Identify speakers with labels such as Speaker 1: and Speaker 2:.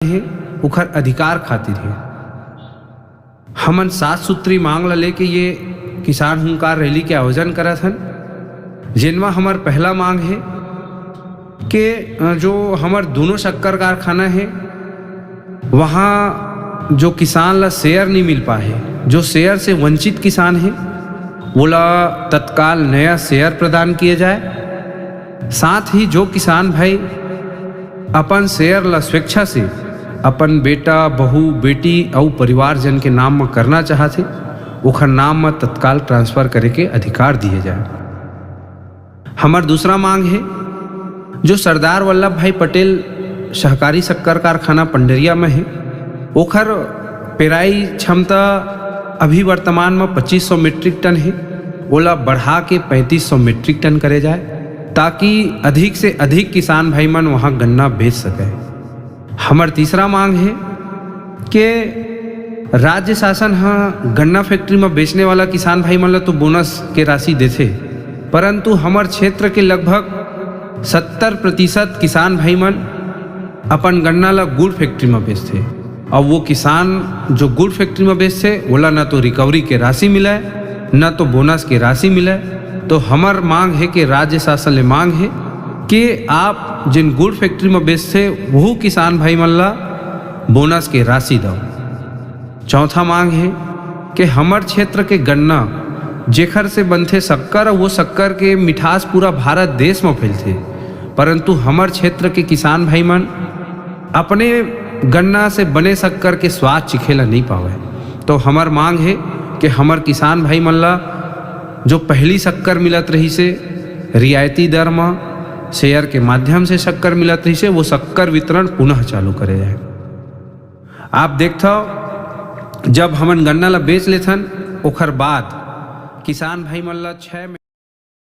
Speaker 1: हैं उखर अधिकार खातिर है। हमन 7 सूत्री मांग ला लेके ये किसान हुंकार रैली के आयोजन करत हन, जिनमें हमार पहला मांग है कि जो हमार दोनों शक्कर कारखाना है वहाँ जो किसान ला शेयर नहीं मिल पाए, जो शेयर से वंचित किसान है बोला तत्काल नया शेयर प्रदान किए जाए। साथ ही जो किसान भाई अपन शेयर ला स्वेच्छा से अपन बेटा बहू बेटी और परिवारजन के नाम में करना चाहते ओखर नाम में तत्काल ट्रांसफर करे के अधिकार दिए जाए। हमार दूसरा मांग है जो सरदार वल्लभ भाई पटेल सहकारी शक्कर कारखाना पंडरिया में है ओखर पेराई क्षमता अभी वर्तमान में 2500 मीट्रिक टन है, ओला बढ़ा के 3500 मीट्रिक टन करे जाए ताकि अधिक से अधिक किसान भाई मन वहाँ गन्ना बेच सके। हमार तीसरा मांग है कि राज्य शासन हाँ गन्ना फैक्ट्री में बेचने वाला किसान भाई मन ला तो बोनस के राशि देते, परंतु हमार क्षेत्र के लगभग 70% किसान भाई मन अपन गन्ना ला गुड़ फैक्ट्री में बेचते। और वो किसान जो गुड़ फैक्ट्री में बेचते बोला ना तो रिकवरी के राशि मिले न तो बोनस के राशि मिले। तो हमार मांग है कि राज्य शासन ले मांग है कि आप जिन गुड़ फैक्ट्री में बेचते वो किसान भाई मन ला बोनस के राशि दो। चौथा मांग है कि हमार क्षेत्र के गन्ना जेखर से बनते शक्कर, वो शक्कर के मिठास पूरा भारत देश में फैलते, परंतु हमार क्षेत्र के किसान भाई मन अपने गन्ना से बने शक्कर के स्वाद चिखेला नहीं पावे। तो हमार मांग है कि हमार किसान भाई मन ला जो पहली शक्कर मिलत रही से रियायती दर में शेयर के माध्यम से शक्कर मिलत रही से वो शक्कर वितरण पुनः चालू करे जाए। आप देखते हो जब हमन गन्ना ला बेच लेथन ओखर बाद किसान भाई मन ला 6 महीने